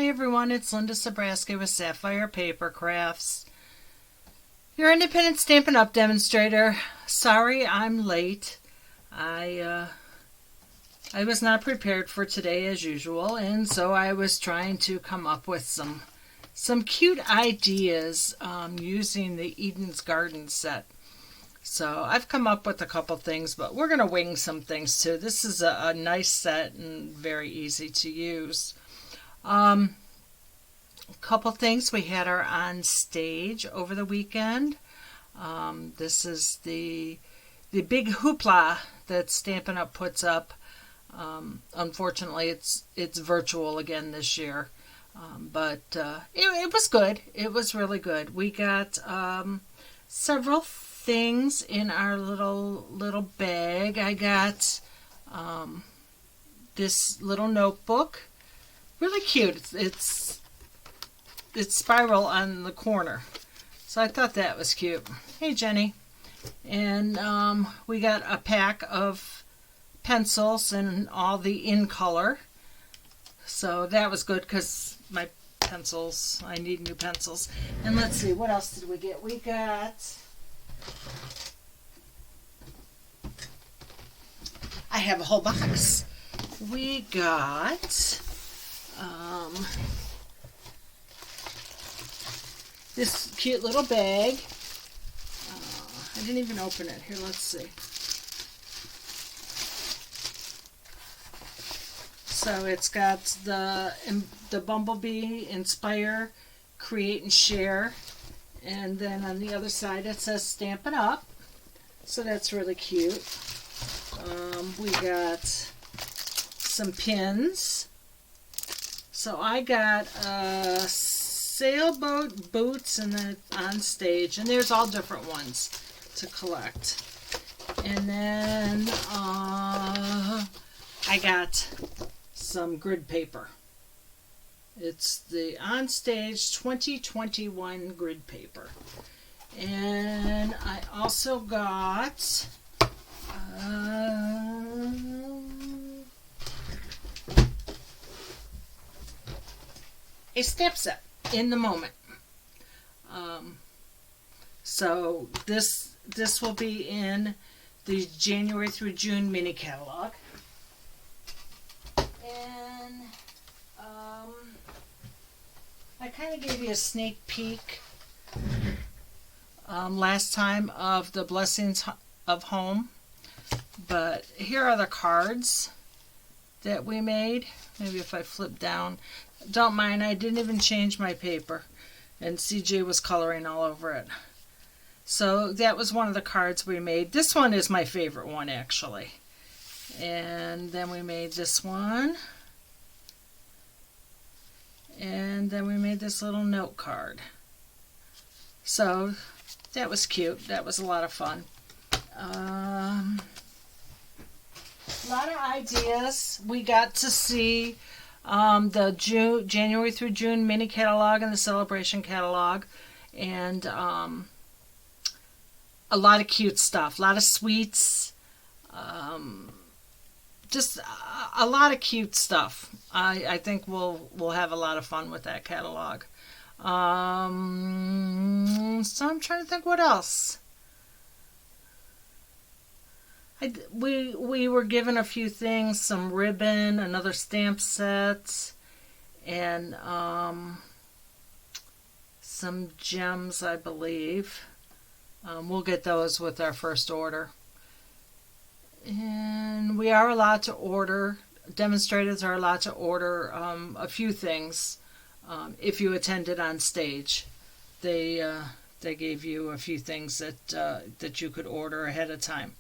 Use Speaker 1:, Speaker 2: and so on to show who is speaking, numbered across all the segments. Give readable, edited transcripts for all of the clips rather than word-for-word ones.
Speaker 1: Hi everyone, it's Linda Sabraski with Sapphire Paper Crafts, your independent Stampin' Up! Demonstrator. Sorry I'm late. I was not prepared for today as usual, and so I was trying to come up with some cute ideas using the Eden's Garden set. So I've come up with a couple things, but we're going to wing some things too. This is a nice set and very easy to use. A couple things. We had our on stage over the weekend. This is the big hoopla that Stampin' Up! Puts up. Unfortunately, it's virtual again this year, but it was good. It was really good. We got several things in our little bag. I got this little notebook, really cute. It's spiral on the corner, so I thought that was cute. Hey Jenny. And we got a pack of pencils and all the in color, so that was good because my pencils, I need new pencils. And let's see, what else did we get? We got, I have a whole box. We got this cute little bag. I didn't even open it. Here, let's see. So it's got the Bumblebee, Inspire, Create, and Share. And then on the other side it says Stampin' Up! So that's really cute. We got some pins. So I got sailboat boots and then on stage. And there's all different ones to collect. And then I got some grid paper. It's the On Stage 2021 grid paper. And I also got a stamp set in the moment. So this will be in the January through June mini catalog. And I kind of gave you a sneak peek last time of the Blessings of Home, but here are the cards that we made. Maybe if I flip down, don't mind, I didn't even change my paper, and CJ was coloring all over it. So that was one of the cards we made. This one is my favorite one, actually. And then we made this one. And then we made this little note card. So that was cute. That was a lot of fun. A lot of ideas. We got to see the January through June mini catalog and the celebration catalog. And a lot of cute stuff. A lot of sweets. Just a lot of cute stuff. I think we'll have a lot of fun with that catalog. So I'm trying to think what else. We were given a few things, some ribbon, another stamp set, and some gems, I believe. We'll get those with our first order. And we are allowed to order, demonstrators are allowed to order a few things if you attended on stage. They gave you a few things that you could order ahead of time.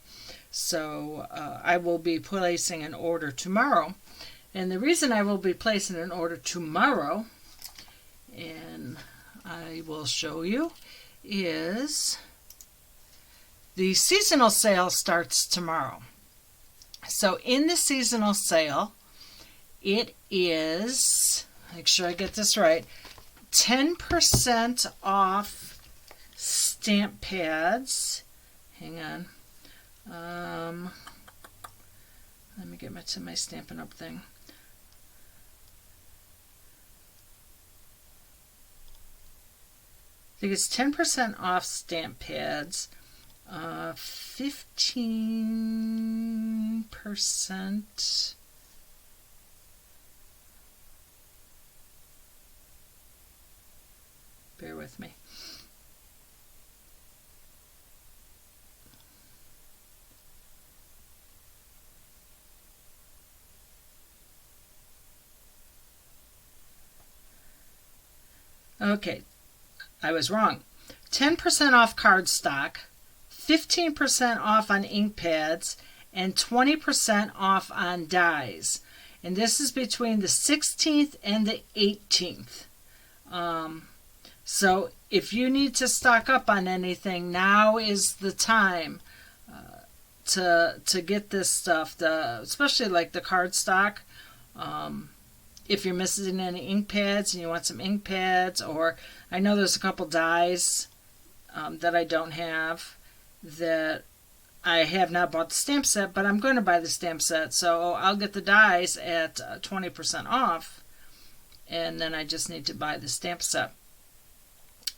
Speaker 1: So I will be placing an order tomorrow. And the reason I will be placing an order tomorrow, and I will show you, is the seasonal sale starts tomorrow. So in the seasonal sale, it is, make sure I get this right, 10% off stamp pads. Hang on. Let me get to my Stampin' Up! Thing. I think it's 10% off stamp pads, 15%. Bear with me. Okay, I was wrong. 10% off cardstock, 15% off on ink pads, and 20% off on dies. And this is between the 16th and the 18th. So if you need to stock up on anything, now is the time to get this stuff, especially like the cardstock. If you're missing any ink pads and you want some ink pads, or I know there's a couple dies that I don't have, that I have not bought the stamp set, but I'm going to buy the stamp set, so I'll get the dies at 20% off, and then I just need to buy the stamp set.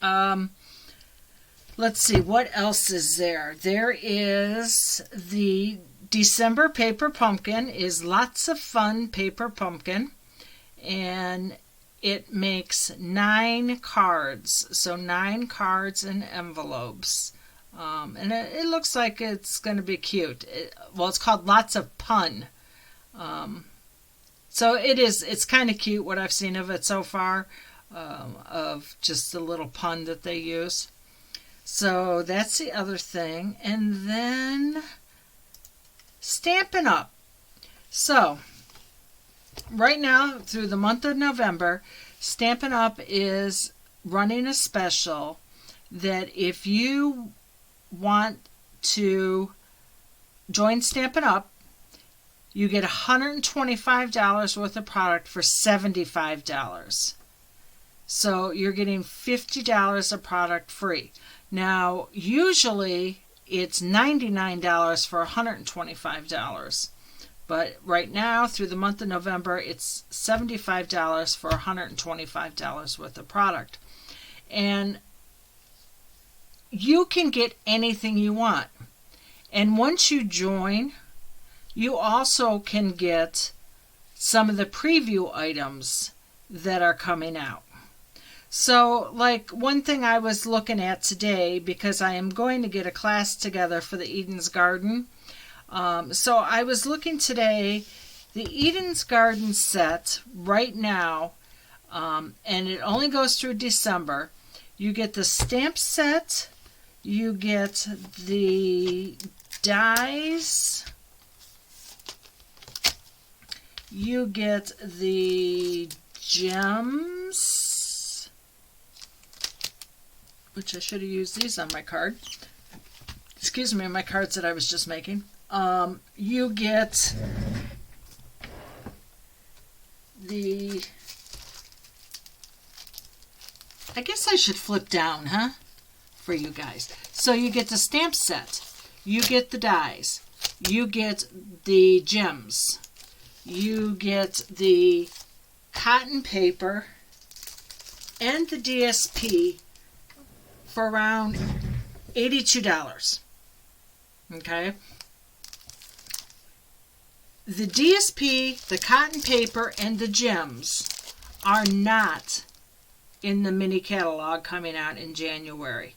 Speaker 1: Let's see, what else is there? There is the December Paper Pumpkin, is lots of fun paper pumpkin, and it makes 9 cards, so 9 cards and envelopes. And it looks like it's going to be cute. Well, it's called Lots of Pun. So it's kind of cute what I've seen of it so far, of just the little pun that they use. So that's the other thing. And then Stampin' Up! So right now, through the month of November, Stampin' Up! Is running a special that if you want to join Stampin' Up!, you get $125 worth of product for $75. So you're getting $50 of product free. Now, usually it's $99 for $125. But right now, through the month of November, it's $75 for $125 worth of product. And you can get anything you want. And once you join, you also can get some of the preview items that are coming out. So, like one thing I was looking at today, because I am going to get a class together for the Eden's Garden. So I was looking today, the Eden's Garden set right now, and it only goes through December. You get the stamp set, you get the dies, you get the gems, which I should have used these on my card. Excuse me, my cards that I was just making. You get the, I guess I should flip down, huh, for you guys. So you get the stamp set, you get the dies, you get the gems, you get the cotton paper and the DSP for around $82. Okay? The DSP, the cotton paper, and the gems are not in the mini catalog coming out in January.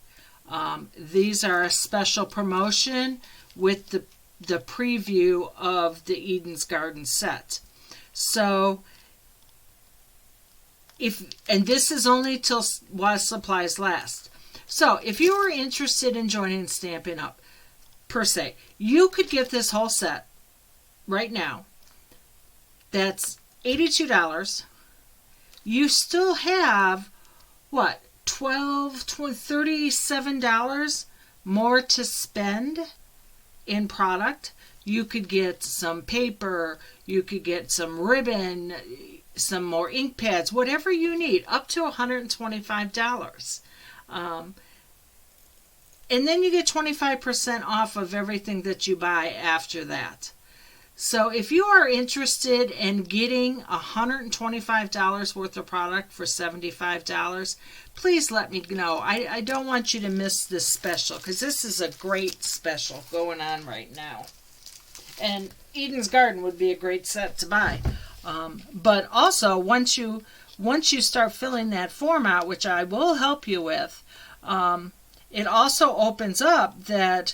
Speaker 1: These are a special promotion with the preview of the Eden's Garden set. So, and this is only till while supplies last. So, if you are interested in joining Stampin' Up! Per se, you could get this whole set right now. That's $82. You still have, what, $37 more to spend in product. You could get some paper, you could get some ribbon, some more ink pads, whatever you need, up to $125. And then you get 25% off of everything that you buy after that. So if you are interested in getting $125 worth of product for $75, please let me know. I don't want you to miss this special because this is a great special going on right now. And Eden's Garden would be a great set to buy. But also, once you start filling that form out, which I will help you with, it also opens up that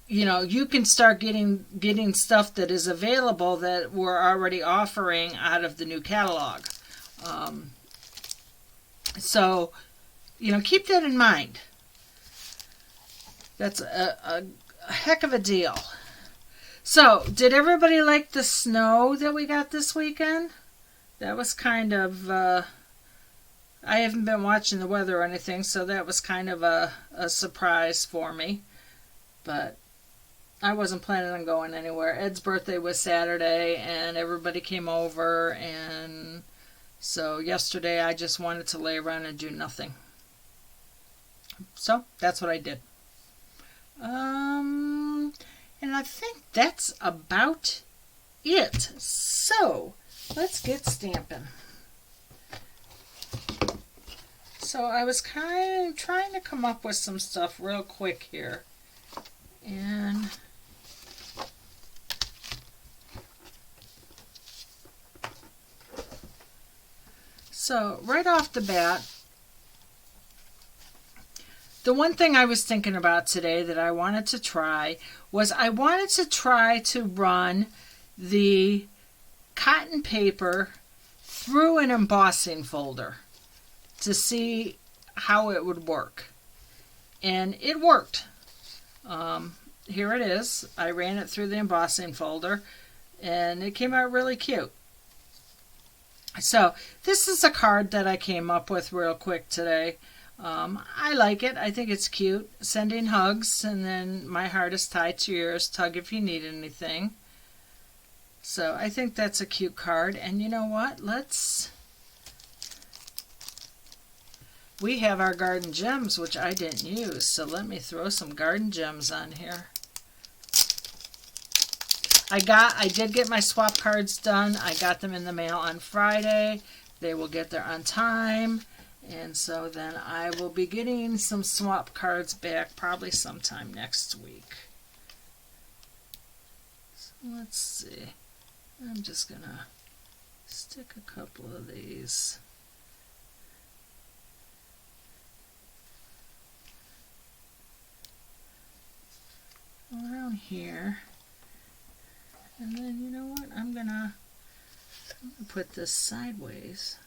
Speaker 1: you can start getting stuff that is available that we're already offering out of the new catalog. So, keep that in mind. That's a heck of a deal. So, did everybody like the snow that we got this weekend? That was kind of, I haven't been watching the weather or anything, so that was kind of a surprise for me. But I wasn't planning on going anywhere. Ed's birthday was Saturday, and everybody came over, and so yesterday I just wanted to lay around and do nothing. So, that's what I did. And I think that's about it. So, let's get stamping. So, I was kind of trying to come up with some stuff real quick here. And so, right off the bat, the one thing I was thinking about today that I wanted to try was I wanted to try to run the cotton paper through an embossing folder to see how it would work. And it worked. Here it is. I ran it through the embossing folder and it came out really cute. So this is a card that I came up with real quick today. I like it. I think it's cute. Sending hugs, and then my heart is tied to yours. Tug if you need anything. So I think that's a cute card. And you know what? We have our garden gems, which I didn't use. So let me throw some garden gems on here. I did get my swap cards done. I got them in the mail on Friday. They will get there on time. And so then I will be getting some swap cards back probably sometime next week. So let's see. I'm just going to stick a couple of these. Around here. And then you know what? I'm going to put this sideways.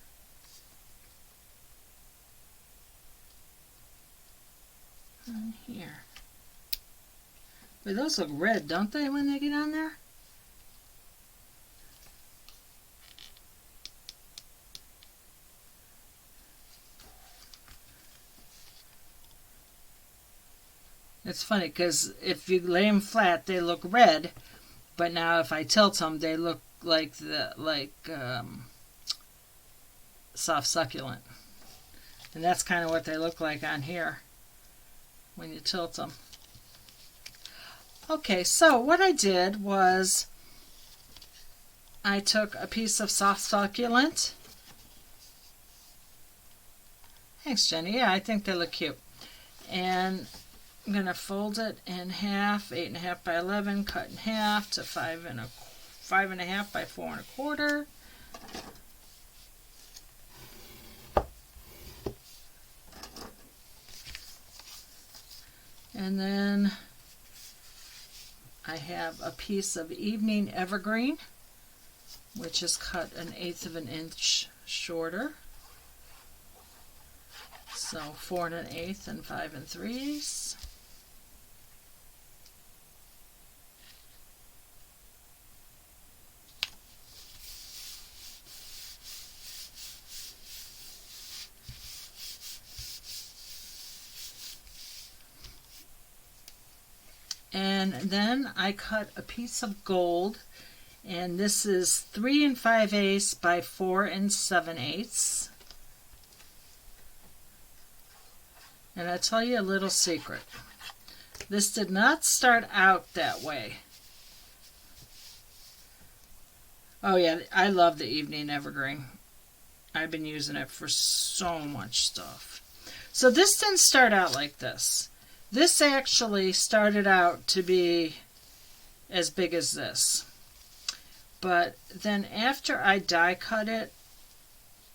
Speaker 1: On here. But those look red, don't they, when they get on there? It's funny because if you lay them flat, they look red, but now if I tilt them, they look like soft succulent, and that's kind of what they look like on here when you tilt them. Okay, so what I did was I took a piece of soft succulent. Thanks, Jenny. Yeah, I think they look cute. And I'm going to fold it in half, 8.5 by 11, cut in half to 5.5 by 4.25. And then I have a piece of evening evergreen, which is cut 1/8 of an inch shorter. So 4 1/8 and 5 3/3. And then I cut a piece of gold, and this is 3 5/8 by 4 7/8. And I'll tell you a little secret. This did not start out that way. Oh yeah, I love the Evening Evergreen. I've been using it for so much stuff. So this didn't start out like this. This actually started out to be as big as this. But then after I die cut it,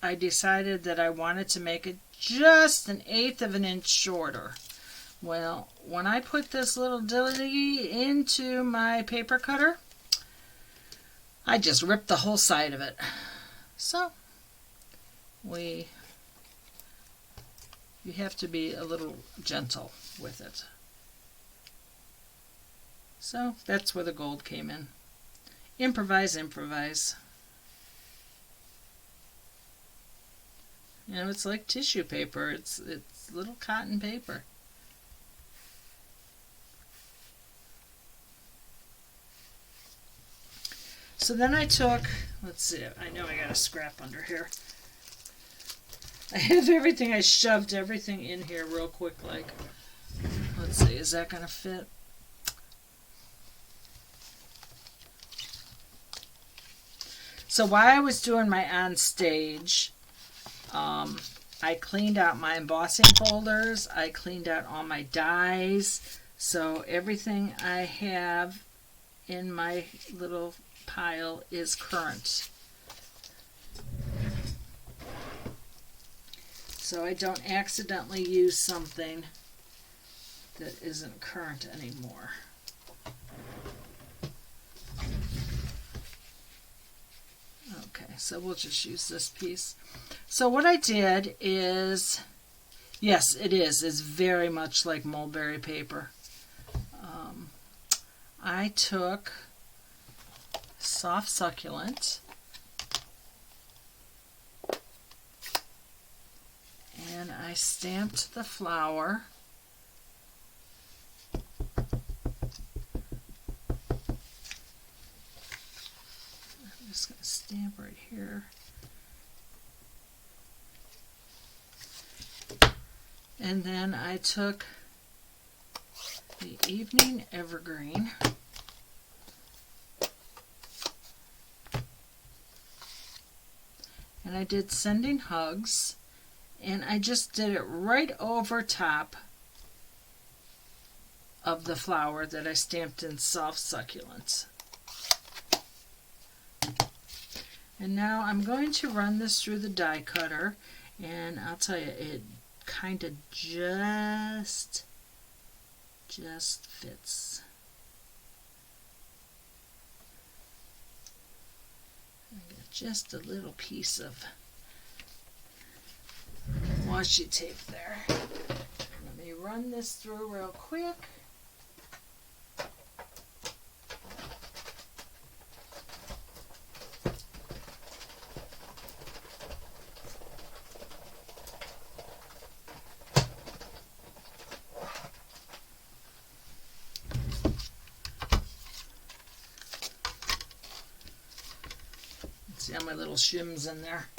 Speaker 1: I decided that I wanted to make it just 1/8 of an inch shorter. Well, when I put this little dilly into my paper cutter, I just ripped the whole side of it. So, you have to be a little gentle with it. So, that's where the gold came in. Improvise, improvise. You know, it's like tissue paper. It's little cotton paper. So then I took, let's see, I know I got a scrap under here. I have everything, I shoved everything in here real quick, like, let's see, is that going to fit? So while I was doing my on stage, I cleaned out my embossing folders, I cleaned out all my dies, so everything I have in my little pile is current. So I don't accidentally use something that isn't current anymore. Okay, so we'll just use this piece. So what I did is, yes, it is. It's very much like mulberry paper. I took soft succulent and I stamped the flower. I'm just going to stamp right here. And then I took the Evening Evergreen and I did Sending Hugs, and I just did it right over top of the flower that I stamped in soft succulent. And now I'm going to run this through the die cutter, and I'll tell you, it kind of just fits. I got just a little piece of washi tape there. Let me run this through real quick. See how my little shims in there.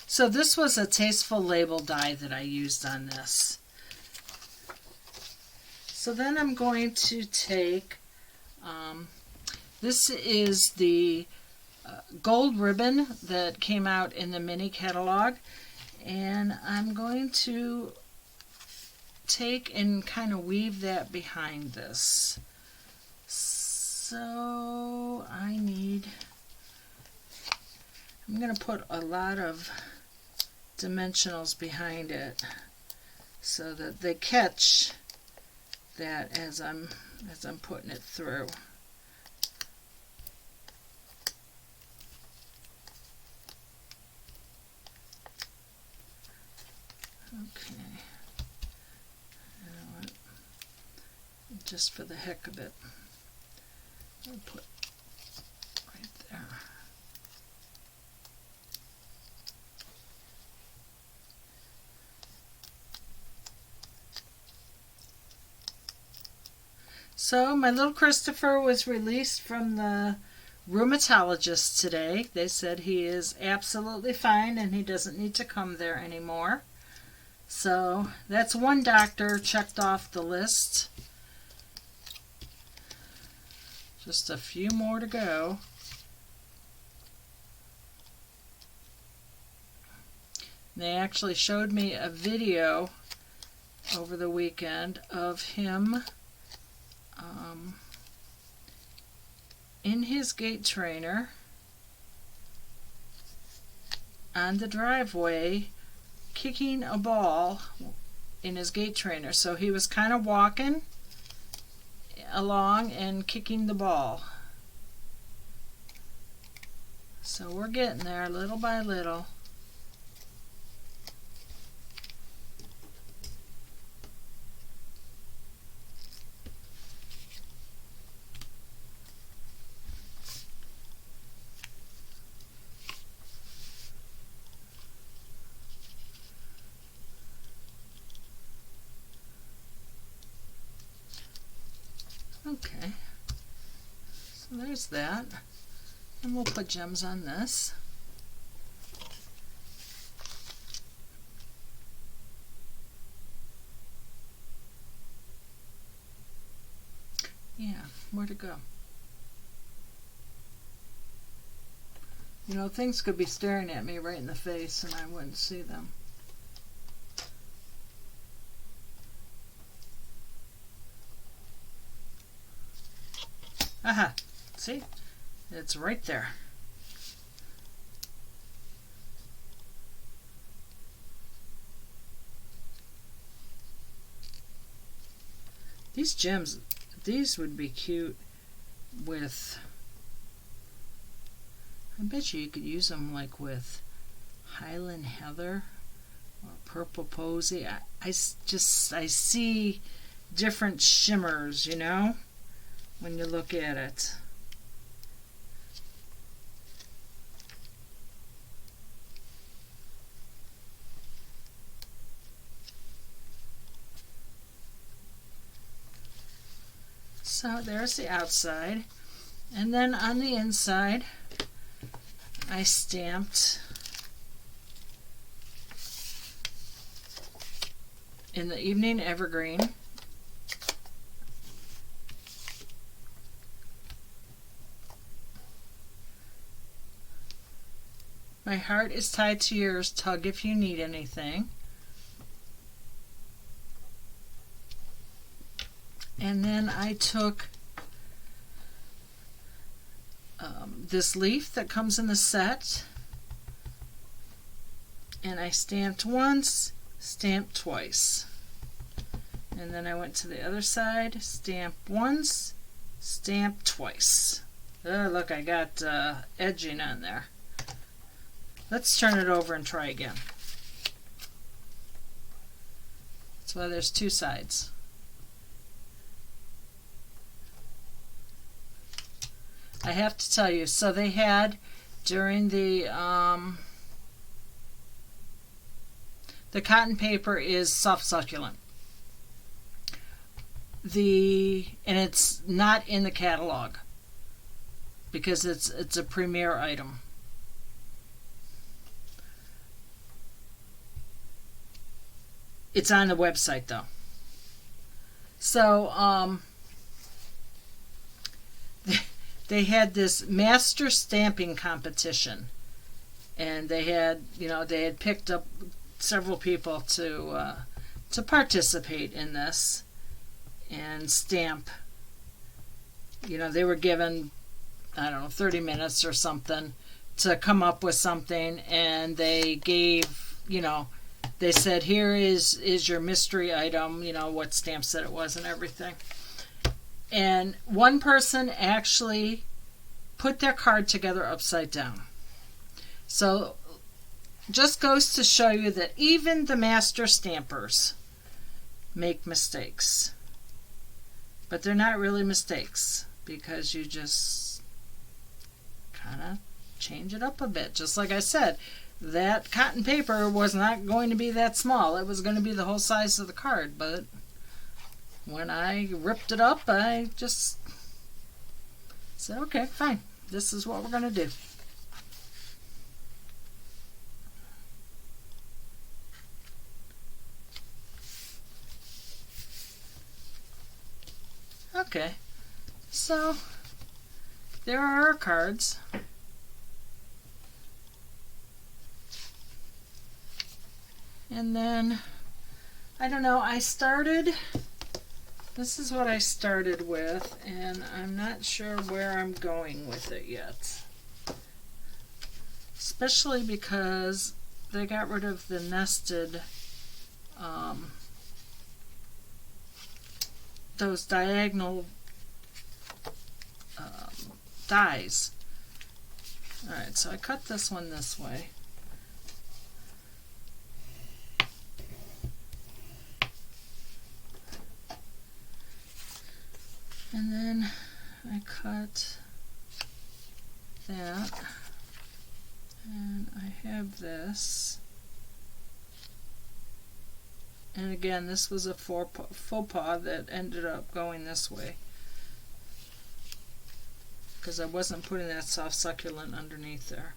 Speaker 1: So this was a Tasteful Label die that I used on this. So then I'm going to take, this is the gold ribbon that came out in the mini catalog, and I'm going to take and kind of weave that behind this. So I'm going to put a lot of dimensionals behind it so that they catch that as I'm putting it through. Okay. Just for the heck of it, I'll put right there. So my little Christopher was released from the rheumatologist today. They said he is absolutely fine and he doesn't need to come there anymore. So that's one doctor checked off the list. Just a few more to go. They actually showed me a video over the weekend of him in his gait trainer on the driveway kicking a ball in his gait trainer. So he was kind of walking along and kicking the ball. So we're getting there little by little. Okay, so there's that, and we'll put gems on this. Yeah, where to go? You know, things could be staring at me right in the face and I wouldn't see them. Aha, see? It's right there. These gems, these would be cute with, I bet you could use them like with Highland Heather or Purple Posy. I see different shimmers, you know, when you look at it. So there's the outside, and then on the inside I stamped in the Evening Evergreen my heart is tied to yours, tug if you need anything. And then I took this leaf that comes in the set, and I stamped once, stamped twice. And then I went to the other side, stamped once, stamped twice. Oh, look, I got edging on there. Let's turn it over and try again. That's why there's two sides. I have to tell you, so they had during the cotton paper is soft succulent. And it's not in the catalog because it's a premier item. It's on the website though. So they had this master stamping competition, and they had picked up several people to participate in this and stamp. You know, they were given, I don't know, 30 minutes or something to come up with something, and they gave, they said, here is your mystery item, what stamp set it was and everything. And one person actually put their card together upside down. So just goes to show you that even the master stampers make mistakes. But they're not really mistakes because you just kind of change it up a bit. Just like I said, that cotton paper was not going to be that small. It was going to be the whole size of the card, but when I ripped it up, I just said, okay, fine. This is what we're going to do. Okay, so there are our cards. And then, I don't know, this is what I started with, and I'm not sure where I'm going with it yet. Especially because they got rid of the nested, those diagonal dies. Alright, so I cut this one this way. And then I cut that, and I have this. And again, this was a faux pas that ended up going this way, because I wasn't putting that soft succulent underneath there.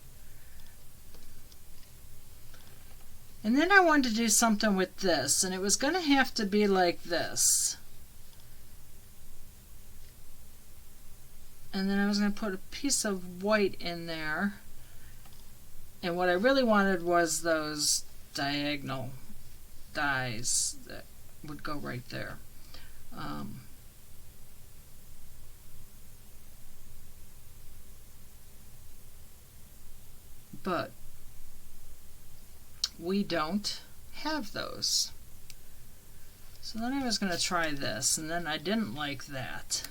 Speaker 1: And then I wanted to do something with this, and it was going to have to be like this. And then I was going to put a piece of white in there. And what I really wanted was those diagonal dies that would go right there. But we don't have those. So then I was going to try this, and then I didn't like that.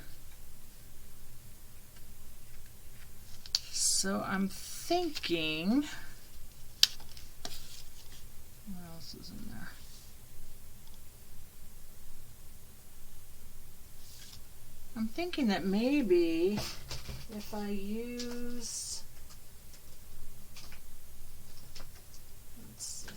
Speaker 1: So I'm thinking, what else is in there? I'm thinking that maybe if I use, let's see,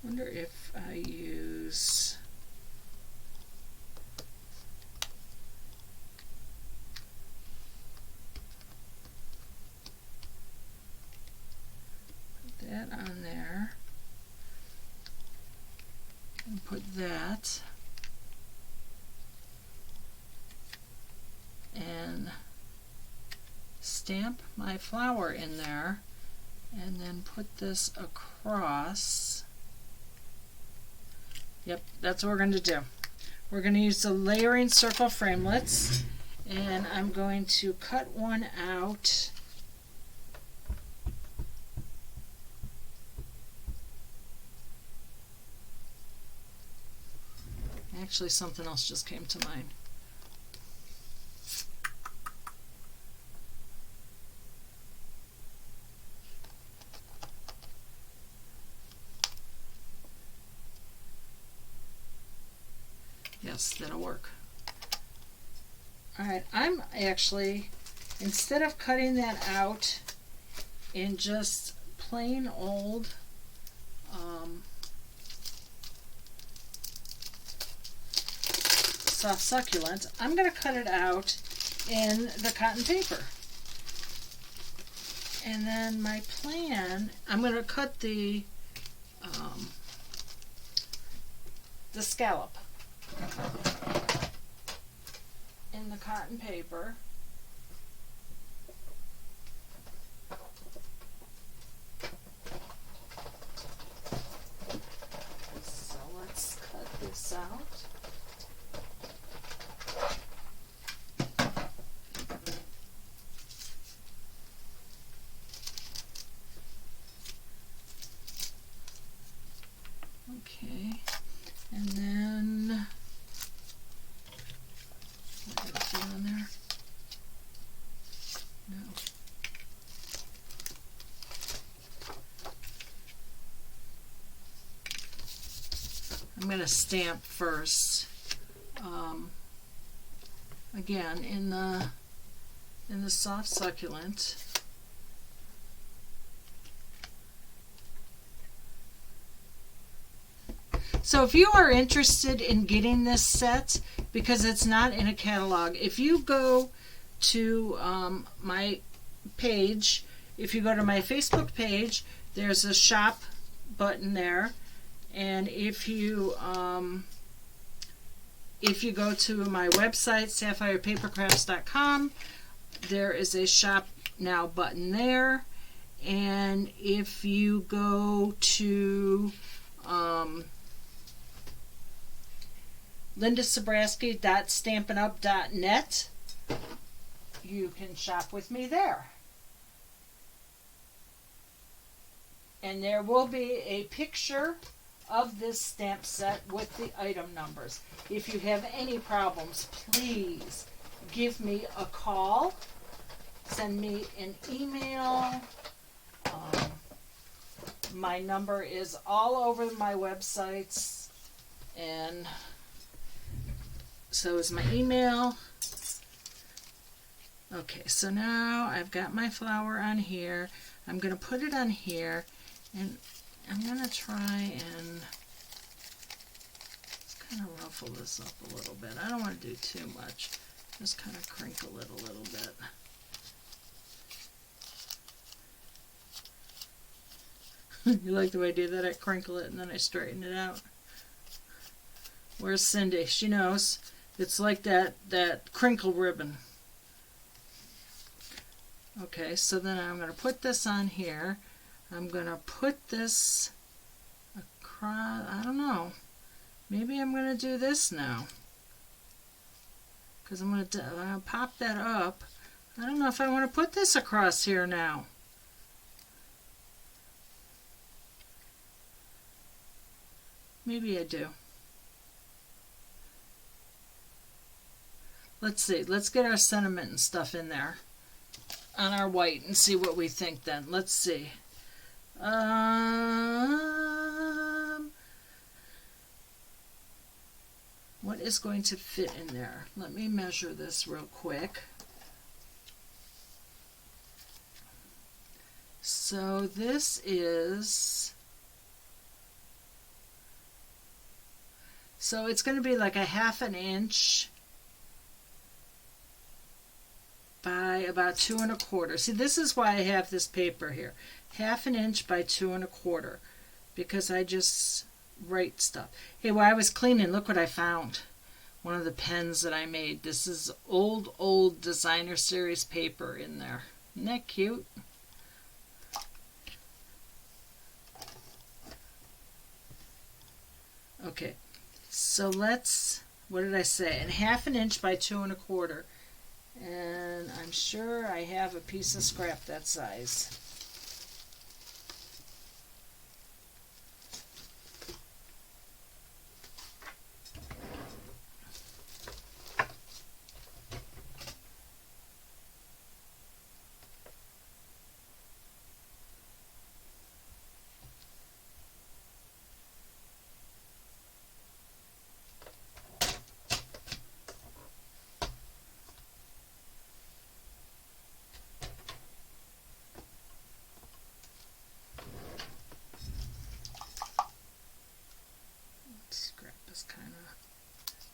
Speaker 1: wonder if I use put that on there and put that and stamp my flower in there and then put this across. Yep, that's what we're going to do. We're going to use the layering circle framelits, and I'm going to cut one out. Actually, something else just came to mind. Yes, that'll work. Alright, I'm actually, instead of cutting that out in just plain old soft succulent, I'm going to cut it out in the cotton paper. And then my plan, I'm going to cut the scallop in the cotton paper. So let's cut this out. Okay, and then on there? No. I'm going to stamp first. Again, in the soft succulent. So if you are interested in getting this set, because it's not in a catalog, if you go to my page, if you go to my Facebook page, there's a shop button there, and if you go to my website, sapphirepapercrafts.com, there is a shop now button there, and if you go to lindasabraski.stampinup.net, you can shop with me there. And there will be a picture of this stamp set with the item numbers. If you have any problems, please give me a call, send me an email. My number is all over my websites, and so is my email. Okay, so now I've got my flower on here. I'm going to put it on here, and I'm going to try and kind of ruffle this up a little bit. I don't want to do too much. Just kind of crinkle it a little bit. You like the way I do that? I crinkle it and then I straighten it out. Where's Cindy? She knows. It's like that crinkle ribbon. Okay, so then I'm going to put this on here. I'm going to put this across, I don't know. Maybe I'm going to do this now. Because I'm going to pop that up. I don't know if I want to put this across here now. Maybe I do. Let's see. Let's get our sentiment and stuff in there on our white and see what we think then. Let's see. What is going to fit in there? Let me measure this real quick. So this is... So it's going to be like a 1/2 inch by about 2 1/4. See, this is why I have this paper here. 1/2 inch by 2 1/4, because I just write stuff. Hey, while I was cleaning, look what I found. One of the pens that I made. This is old designer series paper in there. Isn't that cute? Okay. So let's, what did I say? And 1/2 inch by 2 1/4. And I'm sure I have a piece of scrap that size.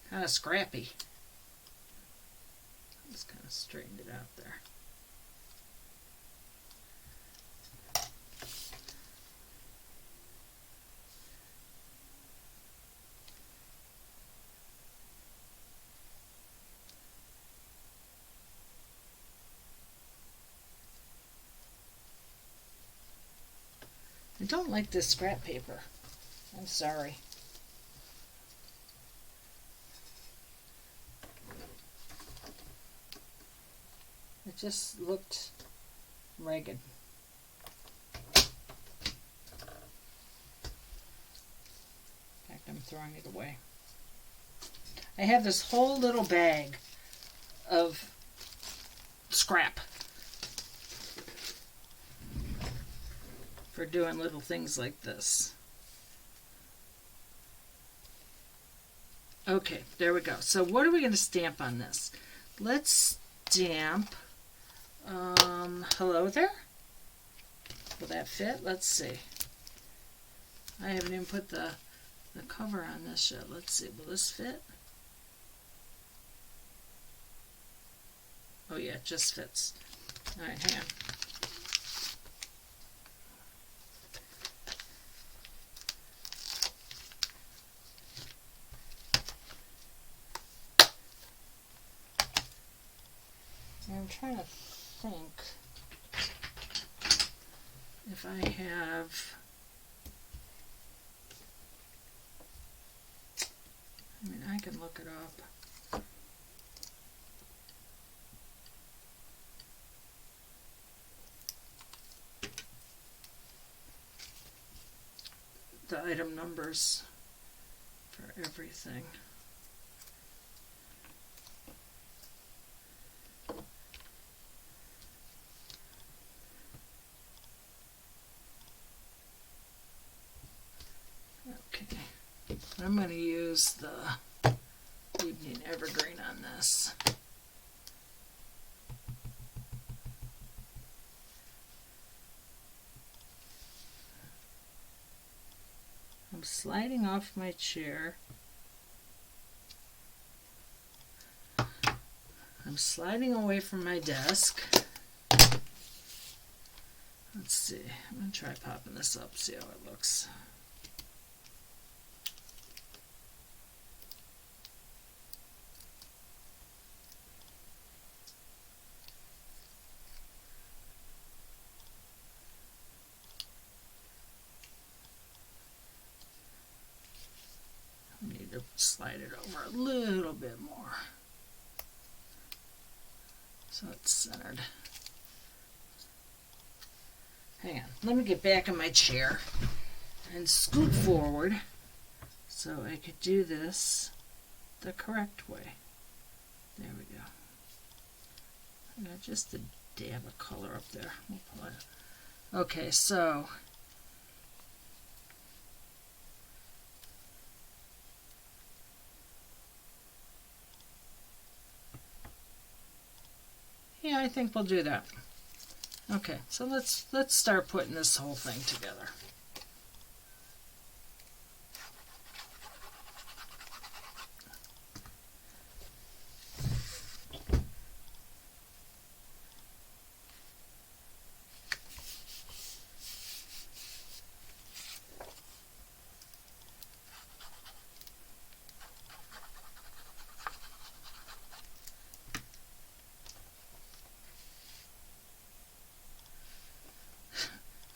Speaker 1: Kind of scrappy. Just kind of straightened it out there. I don't like this scrap paper. I'm sorry. It just looked ragged. In fact, I'm throwing it away. I have this whole little bag of scrap for doing little things like this. Okay, there we go. So what are we going to stamp on this? Let's stamp, hello there. Will that fit? Let's see. I haven't even put the the cover on this yet. Let's see, will this fit? Oh yeah, it just fits. Alright, hang on. I'm trying to think if I have, I mean, I can look it up. The item numbers for everything. Okay, I'm going to use the Evening Evergreen on this. I'm sliding off my chair. I'm sliding away from my desk. Let's see, I'm going to try popping this up, see how it looks. I need to slide it over a little bit more so it's centered. Hang on, let me get back in my chair and scoot forward so I could do this the correct way. There we go. I got just a dab of color up there. We'll pull it. Okay, so yeah, I think we'll do that. Okay, so let's start putting this whole thing together.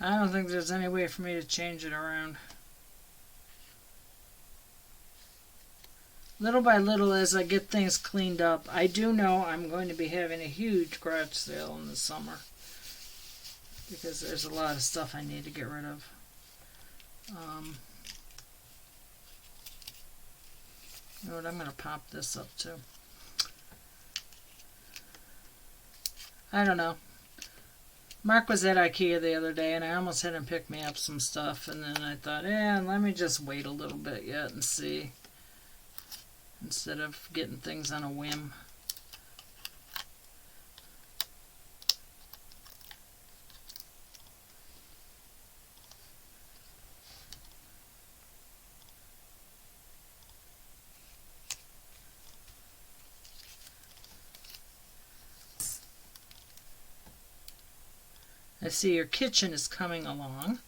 Speaker 1: I don't think there's any way for me to change it around. Little by little, as I get things cleaned up, I do know I'm going to be having a huge garage sale in the summer because there's a lot of stuff I need to get rid of. You know what, I'm going to pop this up too. I don't know. Mark was at IKEA the other day, and I almost had him pick me up some stuff, and then I thought, let me just wait a little bit yet and see, instead of getting things on a whim. I see your kitchen is coming along.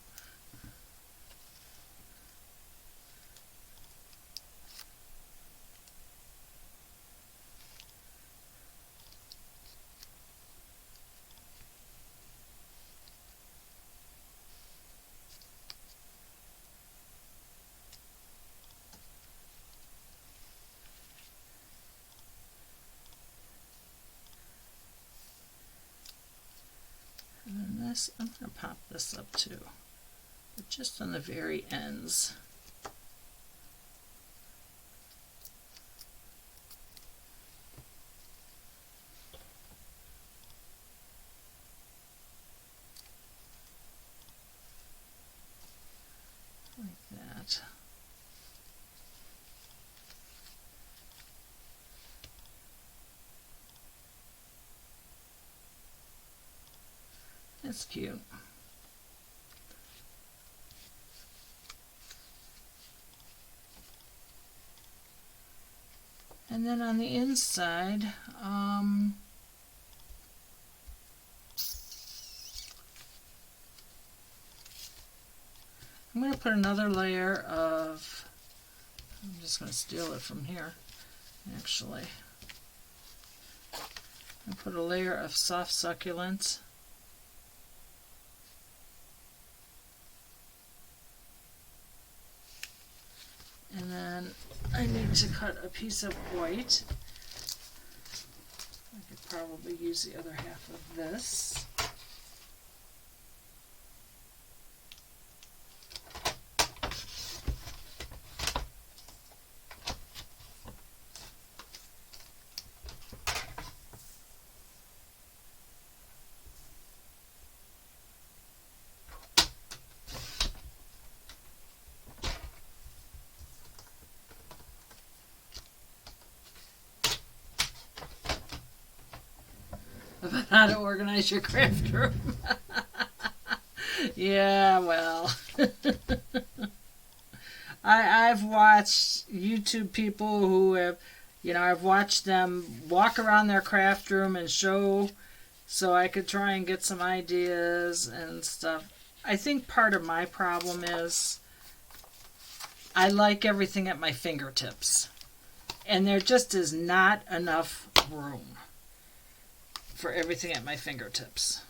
Speaker 1: I'm going to pop this up too, but just on the very ends. Like that. That's cute. And then on the inside, I'm going to put another layer of, I'm just going to steal it from here, actually. I put a layer of soft succulent. And then I need to cut a piece of white. I could probably use the other half of this. About how to organize your craft room. Yeah, well. I've watched YouTube people who have, I've watched them walk around their craft room and show so I could try and get some ideas and stuff. I think part of my problem is I like everything at my fingertips. And there just is not enough room for everything at my fingertips.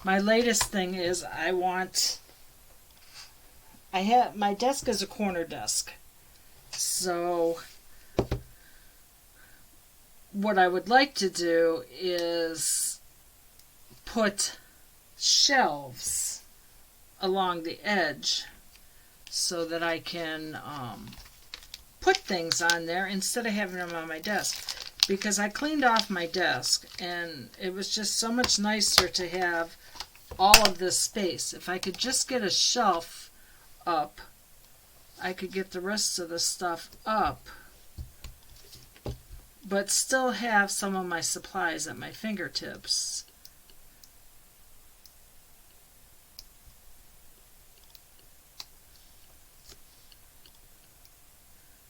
Speaker 1: My latest thing is my desk is a corner desk. So what I would like to do is put shelves along the edge so that I can put things on there instead of having them on my desk. Because I cleaned off my desk and it was just so much nicer to have all of this space. If I could just get a shelf up, I could get the rest of the stuff up, but still have some of my supplies at my fingertips.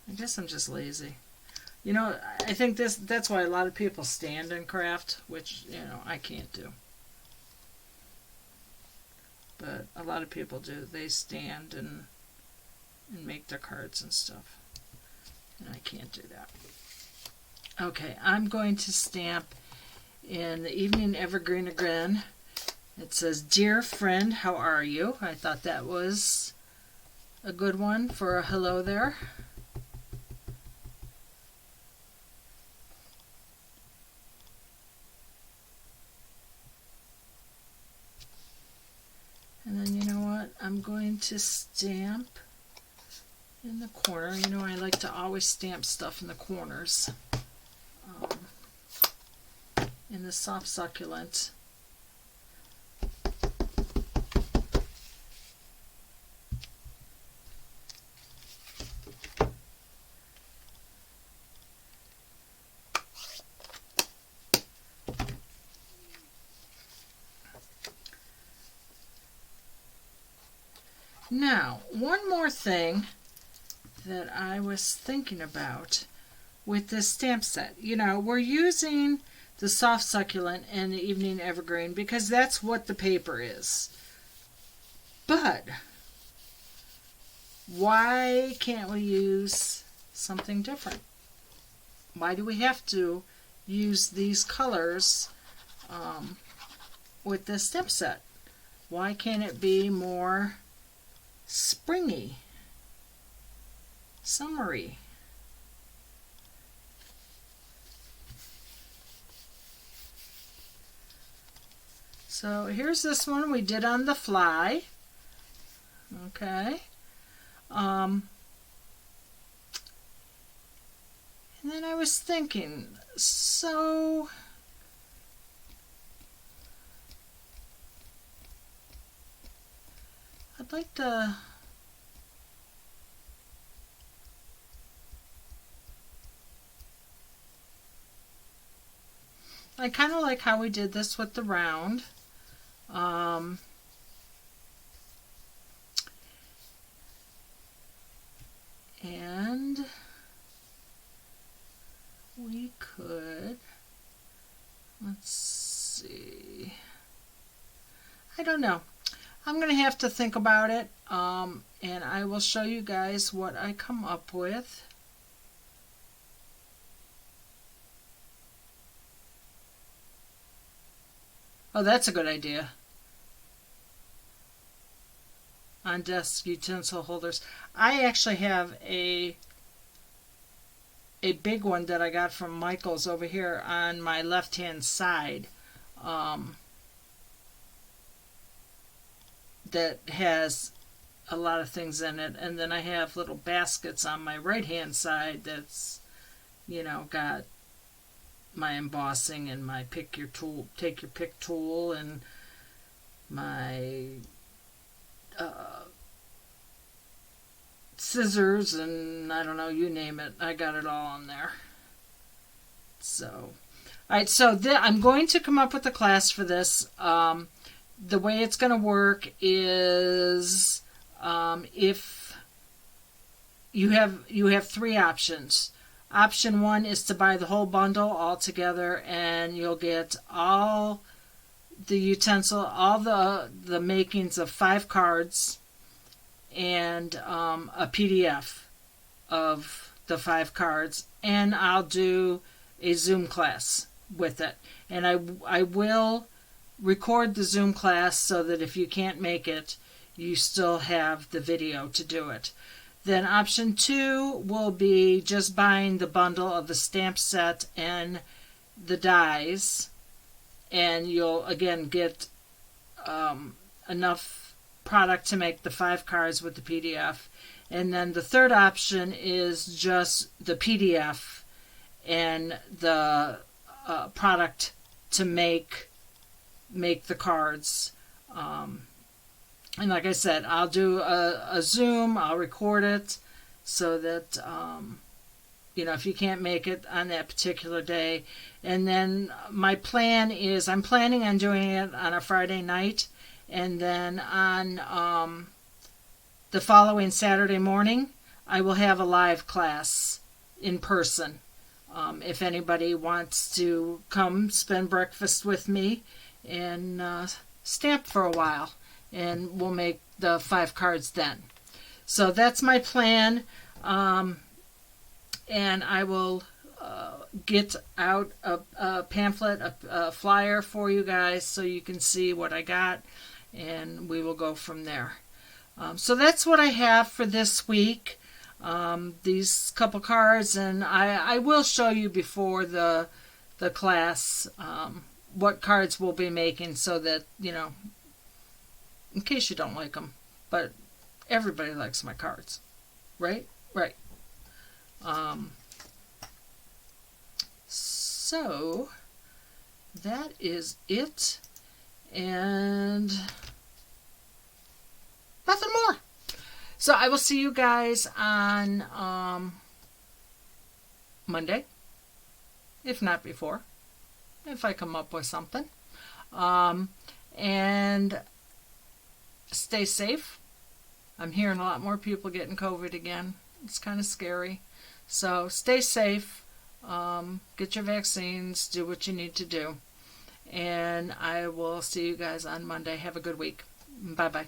Speaker 1: I guess I'm just lazy. I think that's why a lot of people stand and craft, which, I can't do. But a lot of people do. They stand and make their cards and stuff. And I can't do that. Okay, I'm going to stamp in the Evening Evergreen again. It says, "Dear friend, how are you?" I thought that was a good one for a hello there. And then, I'm going to stamp in the corner. I like to always stamp stuff in the corners. In the soft succulent. Now, one more thing that I was thinking about with this stamp set. We're using the soft succulent and the Evening Evergreen because that's what the paper is. But why can't we use something different? Why do we have to use these colors with this stamp set? Why can't it be more springy, summery? So here's this one we did on the fly. Okay. And then I was thinking, so I'd like to I kind of like how we did this with the round. And we could, let's see, I don't know. I'm going to have to think about it, and I will show you guys what I come up with. Oh, that's a good idea. On desk utensil holders. I actually have a big one that I got from Michael's over here on my left hand side, that has a lot of things in it, and then I have little baskets on my right hand side that's, you know, got my embossing and my take your pick tool and my scissors and I don't know, you name it. I got it all on there. So, alright, so I'm going to come up with a class for this. The way it's going to work is if you have three options. Option one is to buy the whole bundle all together, and you'll get all the utensil, all the makings of 5 cards, and a PDF of the 5 cards, and I'll do a Zoom class with it. And I will record the Zoom class so that if you can't make it, you still have the video to do it. Then option 2 will be just buying the bundle of the stamp set and the dies, and you'll again get enough product to make the 5 cards with the PDF. And then the third option is just the PDF and the product to make the cards. And like I said, I'll do a Zoom, I'll record it so that, you know, if you can't make it on that particular day. And then my plan is, I'm planning on doing it on a Friday night, and then on the following Saturday morning, I will have a live class in person. If anybody wants to come spend breakfast with me and stamp for a while, and we'll make the 5 cards then. So that's my plan, and I will get out a pamphlet, a flyer for you guys so you can see what I got, and we will go from there. So that's what I have for this week. These couple cards, and I will show you before the class what cards we'll be making, so that, you know, in case you don't like them. But everybody likes my cards, right? Right. So that is it, and nothing more. So I will see you guys on Monday, if not before, if I come up with something. And stay safe. I'm hearing a lot more people getting COVID again. It's kind of scary. So stay safe. Get your vaccines. Do what you need to do. And I will see you guys on Monday. Have a good week. Bye-bye.